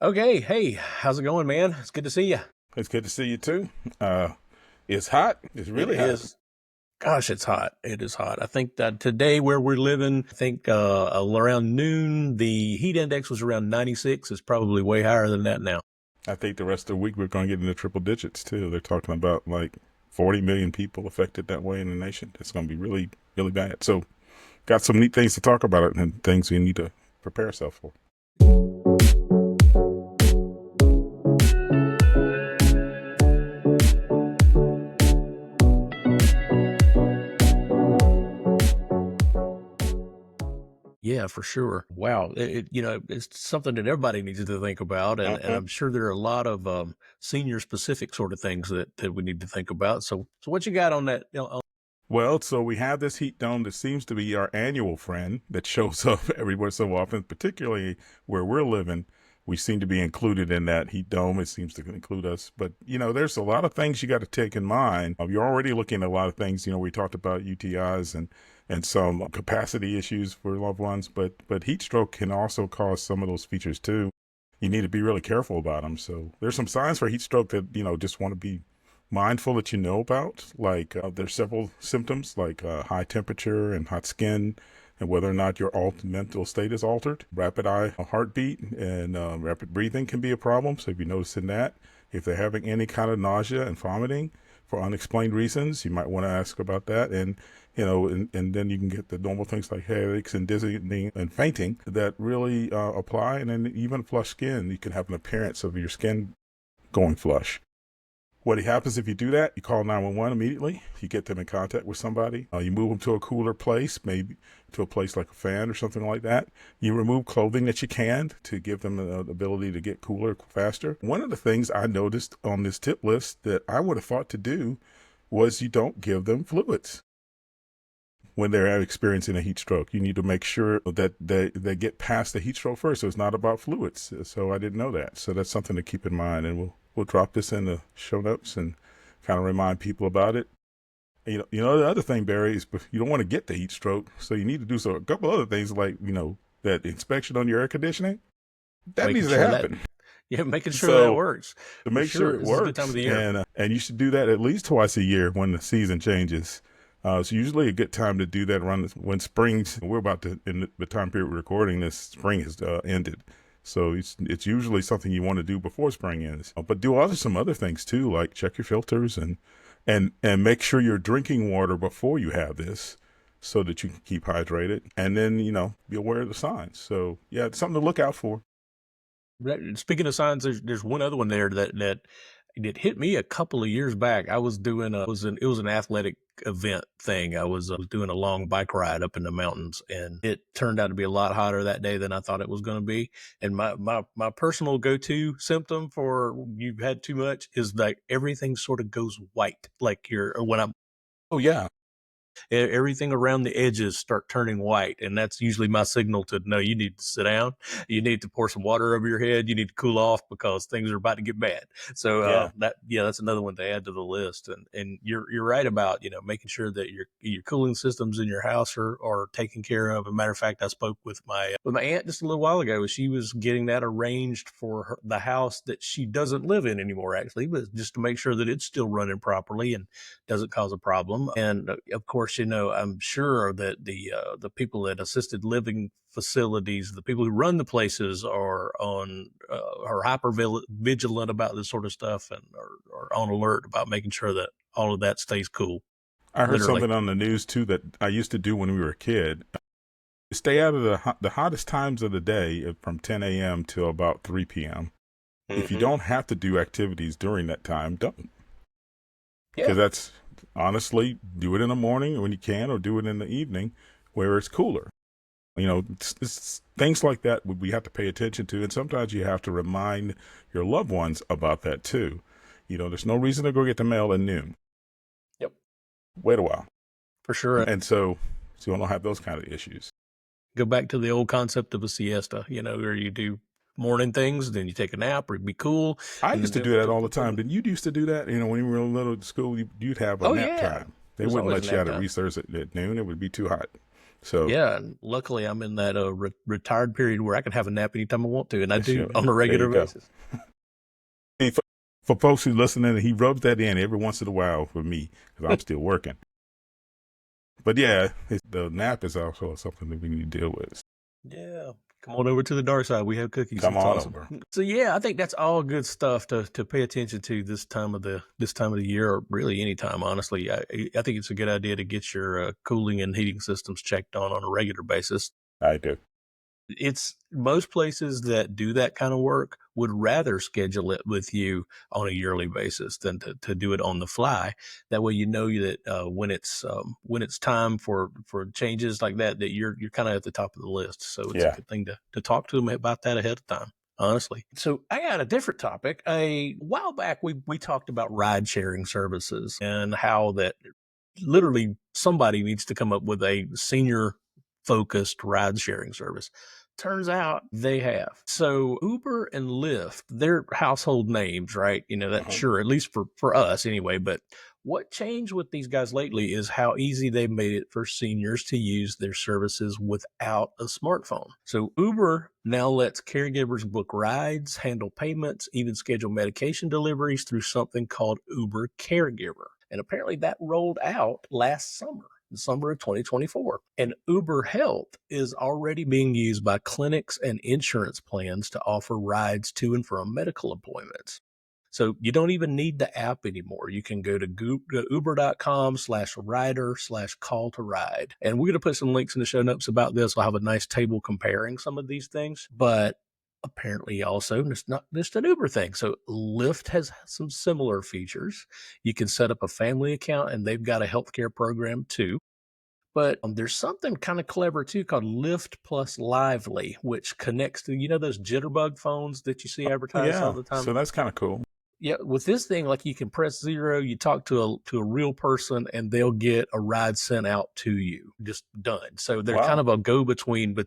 Okay, hey, how's it going, man? It's good to see you. It's good to see you too. It's hot. It's It really hot. is. Gosh, it's hot. It is hot. I think that today where we're living, I think around noon, the heat index was around 96. It's probably way higher than that now. I think the rest of the week we're going to get into triple digits too. They're talking about like 40 million people affected that way in the nation. It's going to be really, really bad. So, got some neat things to talk about it and things we need to prepare ourselves for. Yeah, for sure. Wow. It's something that everybody needs to think about. And Uh-huh. I'm sure there are a lot of senior specific sort of things that we need to think about. So what you got on that? Well, so we have this heat dome that seems to be our annual friend that shows up everywhere so often, particularly where we're living. We seem to be included in that heat dome. It seems to include us. But, there's a lot of things you got to take in mind. You're already looking at a lot of things. We talked about UTIs and some capacity issues for loved ones, but heat stroke can also cause some of those features too. You need to be really careful about them. So there's some signs for heat stroke that, just want to be mindful that you know about. Like there's several symptoms like high temperature and hot skin, and whether or not your mental state is altered. Rapid eye heartbeat and rapid breathing can be a problem. So if you're noticing that, if they're having any kind of nausea and vomiting for unexplained reasons, you might want to ask about that. And then you can get the normal things like headaches and dizzying and fainting that really apply. And then even flush skin, you can have an appearance of your skin going flush. What happens if you do that? You call 911 immediately. You get them in contact with somebody. You move them to a cooler place, maybe to a place like a fan or something like that. You remove clothing that you can to give them the ability to get cooler faster. One of the things I noticed on this tip list that I would have thought to do was you don't give them fluids when they're experiencing a heat stroke. You need to make sure that they get past the heat stroke first. So it's not about fluids. So I didn't know that. So that's something to keep in mind. And we'll drop this in the show notes and kind of remind people about it. The other thing, Barry, is you don't want to get the heat stroke. So you need to do a couple other things like, that inspection on your air conditioning. That Making needs to sure that, happen. yeah, making sure that So works. to For make sure sure. it This is a good time of works, the year. and you should do that at least twice a year when the season changes. It's usually a good time to do that around when springs. We're about to, in the time period we're recording this, spring has ended. So it's usually something you want to do before spring ends. But do some other things too, like check your filters and make sure you're drinking water before you have this so that you can keep hydrated. And then, be aware of the signs. So yeah, it's something to look out for. Speaking of signs, there's one other one there that it hit me a couple of years back. I was doing it was an athletic event thing. I was doing a long bike ride up in the mountains, and it turned out to be a lot hotter that day than I thought it was going to be. And my personal go-to symptom for you've had too much is like everything sort of goes white. Like you're when I'm Oh yeah. everything around the edges start turning white, and that's usually my signal to know you need to sit down, you need to pour some water over your head, you need to cool off because things are about to get bad. So Yeah. that's another one to add to the list. And you're right about making sure that your cooling systems in your house are taken care of. As a matter of fact, I spoke with my aunt just a little while ago. She was getting that arranged for the house that she doesn't live in anymore, actually, but just to make sure that it's still running properly and doesn't cause a problem. And of course, I'm sure that the people at assisted living facilities, the people who run the places, are hyper vigilant about this sort of stuff and are on alert about making sure that all of that stays cool. I heard Literally. something on the news too that I used to do when we were a kid. Stay out of the hottest times of the day from 10 a.m. till about 3 p.m. If you Hmm. don't have to do activities during that time, don't. Yeah. Because that's honestly, do it in the morning when you can, or do it in the evening where it's cooler. It's things like that we have to pay attention to, and sometimes you have to remind your loved ones about that too. There's no reason to go get the mail at noon. Yep. Wait a while, For sure. and so you don't have those kind of issues. Go back to the old concept of a siesta, where you do morning things, then you take a nap or be cool, I and used to then do that all the time. Didn't you used to do that? When you were little at school, you'd have a oh nap yeah, time. They there's wouldn't always a let you nap out at time. recess at noon. It would be too hot. So Yeah, and luckily I'm in that retired period where I can have a nap anytime I want to, and I that's do your, on a there you regular go. basis. And for folks who listening, he rubs that in every once in a while for me because I'm still working. But yeah, the nap is also something that we need to deal with. Yeah. Come on over to the dark side. We have cookies. Come It's on awesome. over. So yeah, I think that's all good stuff to pay attention to this time of the year, or really any time. Honestly, I think it's a good idea to get your cooling and heating systems checked on a regular basis. I do. It's most places that do that kind of work would rather schedule it with you on a yearly basis than to do it on the fly. That way, you know that when it's time for changes like that, that you're kind of at the top of the list. So it's a Yeah. good thing to talk to them about that ahead of time. Honestly. So I got a different topic. A while back, we talked about ride sharing services and how that literally somebody needs to come up with a senior focused ride sharing service. Turns out they have. So Uber and Lyft, they're household names, right? You know, that Uh-huh. sure, at least for us anyway. But what changed with these guys lately is how easy they made it for seniors to use their services without a smartphone. So Uber now lets caregivers book rides, handle payments, even schedule medication deliveries through something called Uber Caregiver. And apparently that rolled out last summer, the summer of 2024. And Uber Health is already being used by clinics and insurance plans to offer rides to and from medical appointments. So you don't even need the app anymore. You can go to uber.com/rider/call to ride. And we're going to put some links in the show notes about this. We'll have a nice table comparing some of these things. But apparently also it's not just an Uber thing. So Lyft has some similar features. You can set up a family account and they've got a healthcare program too. But there's something kind of clever too called Lyft Plus Lively, which connects to, those jitterbug phones that you see Oh advertised all yeah. the time. So that's kind of cool. Yeah, with this thing, like you can press 0, you talk to a real person, and they'll get a ride sent out to you, just done. So they're kind Wow. of a go between the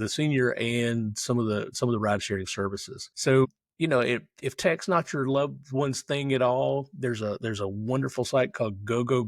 senior and some of the ride sharing services. So if tech's not your loved one's thing at all, there's a wonderful site called GoGo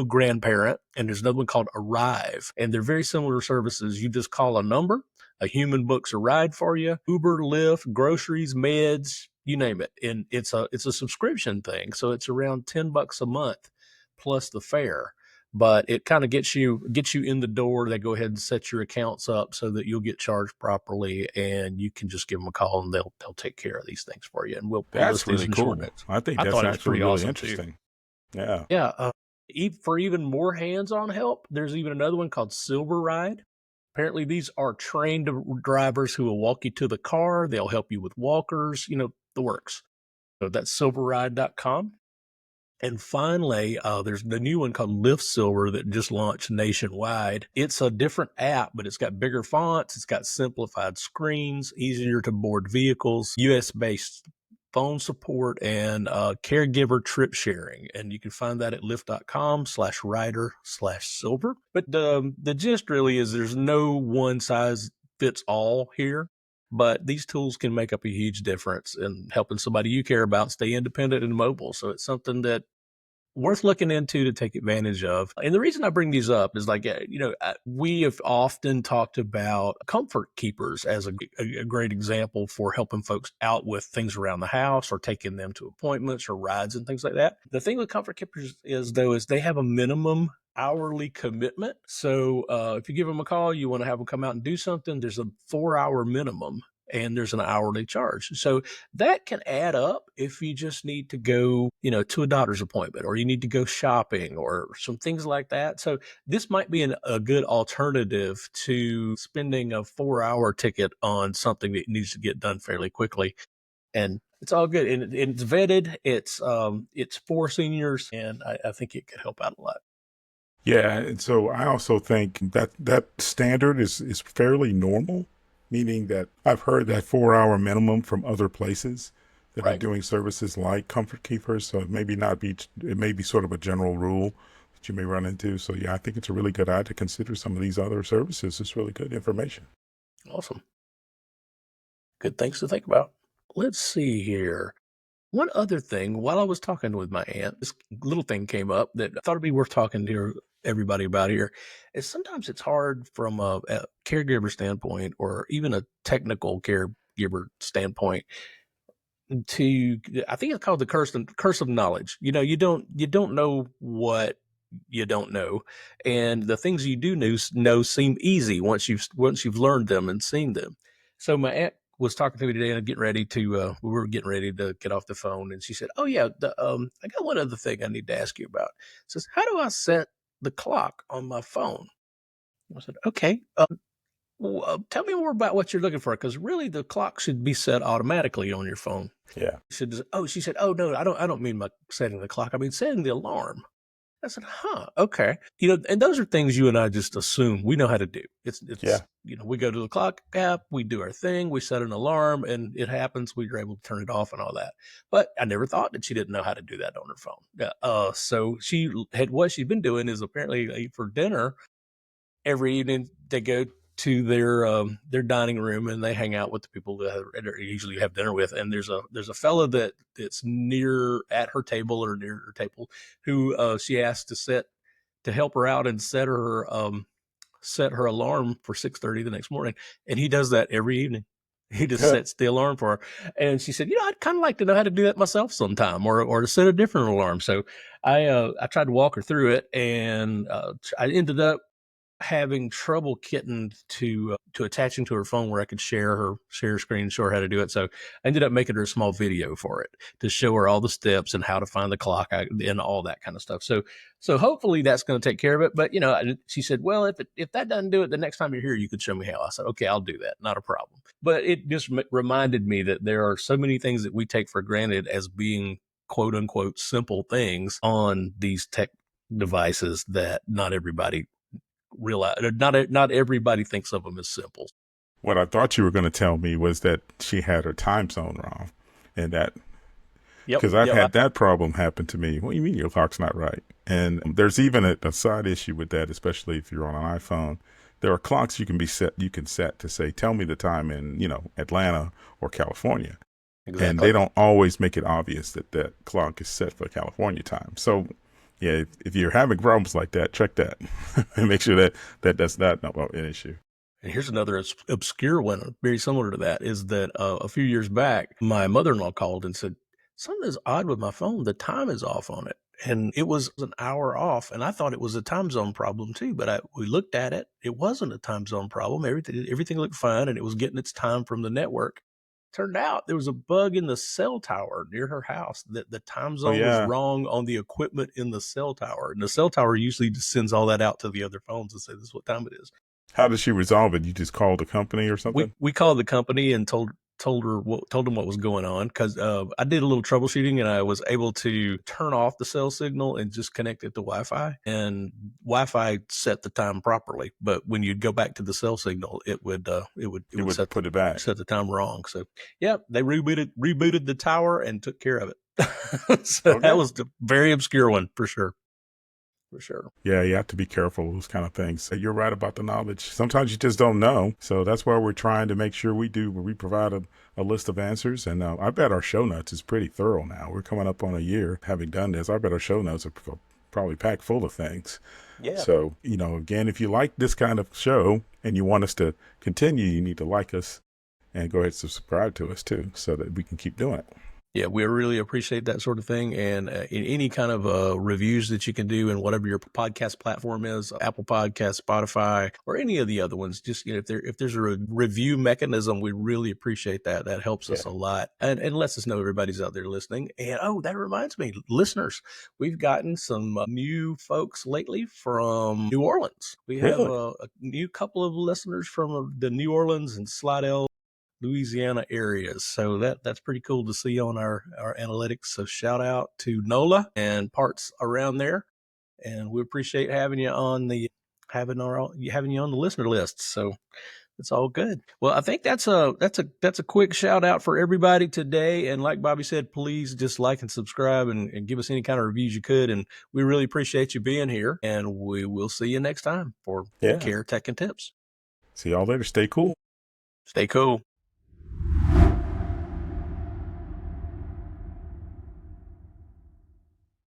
Grandparent, and there's another one called Arrive, and they're very similar services. You just call a number, a human books a ride for you. Uber, Lyft, groceries, meds, you name it. And it's a subscription thing. So it's around $10 a month plus the fare. But it kind of gets you in the door. They go ahead and set your accounts up so that you'll get charged properly, and you can just give them a call and they'll take care of these things for you. And we'll That's list these really in the short cool. notes. I think I that's thought it was actually pretty really awesome too. interesting. Yeah. Yeah. For even more hands-on help, there's even another one called Silver Ride. Apparently, these are trained drivers who will walk you to the car. They'll help you with walkers, the works. So that's silverride.com. And finally, there's the new one called Lyft Silver that just launched nationwide. It's a different app, but it's got bigger fonts. It's got simplified screens, easier to board vehicles, US-based phone support, and caregiver trip sharing. And you can find that at lyft.com/rider/silver. But the gist really is there's no one size fits all here. But these tools can make up a huge difference in helping somebody you care about stay independent and mobile. So it's something that worth looking into to take advantage of. And the reason I bring these up is we have often talked about comfort keepers as a great example for helping folks out with things around the house or taking them to appointments or rides and things like that. The thing with comfort keepers is they have a minimum hourly commitment. So if you give them a call, you want to have them come out and do something, there's a 4-hour minimum and there's an hourly charge. So that can add up if you just need to go, to a doctor's appointment or you need to go shopping or some things like that. So this might be a good alternative to spending a 4-hour ticket on something that needs to get done fairly quickly. And it's all good. And it's vetted. It's for seniors, and I think it could help out a lot. Yeah. And so I also think that standard is fairly normal, meaning that I've heard that 4-hour minimum from other places that are Right. doing services like comfort keepers. So it may be sort of a general rule that you may run into. So yeah, I think it's a really good idea to consider some of these other services. It's really good information. Awesome. Good things to think about. Let's see here. One other thing, while I was talking with my aunt, this little thing came up that I thought it'd be worth talking to her everybody about here is sometimes it's hard from a caregiver standpoint or even a technical caregiver standpoint to, I think it's called the curse of knowledge. You don't know what you don't know, and the things you do know seem easy once you've learned them and seen them. So my aunt was talking to me today, and we were getting ready to get off the phone, and she said, "Oh yeah, I got one other thing I need to ask you about." Says, "How do I set the clock on my phone?" I said, "Okay, tell me more about what you're looking for, because really the clock should be set automatically on your phone." Yeah. She said, "Oh no, I don't mean by setting the clock. I mean setting the alarm." I said, "Huh, okay." And those are things you and I just assume we know how to do. Yeah. We go to the clock app, we do our thing, we set an alarm, and it happens. We are able to turn it off and all that. But I never thought that she didn't know how to do that on her phone. So what she's been doing is apparently for dinner every evening they go to their dining room and they hang out with the people that they usually have dinner with. And there's a fella that's near at her table or near her table who she asked to help her out and set her alarm for 6:30 the next morning. And he does that every evening. He just sets the alarm for her. And she said, I'd kind of like to know how to do that myself sometime, or to set a different alarm. So I tried to walk her through it, and I ended up having trouble getting to attaching to her phone where I could share her screen, show her how to do it. So I ended up making her a small video for it to show her all the steps and how to find the clock and all that kind of stuff. So hopefully that's going to take care of it. But she said, "Well, if that doesn't do it, the next time you're here, you could show me how." I said, "Okay, I'll do that. Not a problem." But it just reminded me that there are so many things that we take for granted as being quote unquote simple things on these tech devices that not everybody realize. Not everybody thinks of them as simple. What I thought you were going to tell me was that she had her time zone wrong, and that because I've had that problem happen to me. What do you mean your clock's not right? And there's even a side issue with that, especially if you're on an iPhone. There are clocks you can set to say, tell me the time in Atlanta or California. Exactly. And they don't always make it obvious that that clock is set for California time. So yeah, if you're having problems like that, check that and make sure that that's not an issue. And here's another obscure one, very similar to that, is that a few years back, my mother-in-law called and said, "Something's odd with my phone. The time is off on it." And it was an hour off. And I thought it was a time zone problem too. But we looked at it. It wasn't a time zone problem. Everything looked fine, and it was getting its time from the network. Turned out there was a bug in the cell tower near her house, that the time zone was wrong on the equipment in the cell tower. And the cell tower usually just sends all that out to the other phones and say, "This is what time it is." How did she resolve it? You just called the company or something? We called the company and told them what was going on, because I did a little troubleshooting, and I was able to turn off the cell signal and just connect it to Wi-Fi, and Wi-Fi set the time properly. But when you'd go back to the cell signal, it would put it back, set the time wrong. So yeah, they rebooted the tower and took care of it. So that was the very obscure one for sure. For sure. Yeah, you have to be careful of those kind of things. You're right about the knowledge. Sometimes you just don't know. So that's why we're trying to make sure we provide a list of answers. And I bet our show notes is pretty thorough now. We're coming up on a year having done this. I bet our show notes are probably packed full of things. Yeah. So, again, if you like this kind of show and you want us to continue, you need to like us and go ahead and subscribe to us too, so that we can keep doing it. Yeah, we really appreciate that sort of thing. And in any kind of reviews that you can do in whatever your podcast platform is, Apple Podcasts, Spotify, or any of the other ones, just if there's a review mechanism, we really appreciate that. That helps us a lot, and lets us know everybody's out there listening. And that reminds me, listeners, we've gotten some new folks lately from New Orleans. We have a new couple of listeners from the New Orleans and Slidell, Louisiana areas. So that's pretty cool to see on our analytics. So shout out to NOLA and parts around there. And we appreciate having you on the listener list. So it's all good. Well, I think that's a quick shout out for everybody today. And like Bobby said, please just like and subscribe and give us any kind of reviews you could. And we really appreciate you being here. And we will see you next time for Care, Tech, and Tips. See y'all later. Stay cool. Stay cool.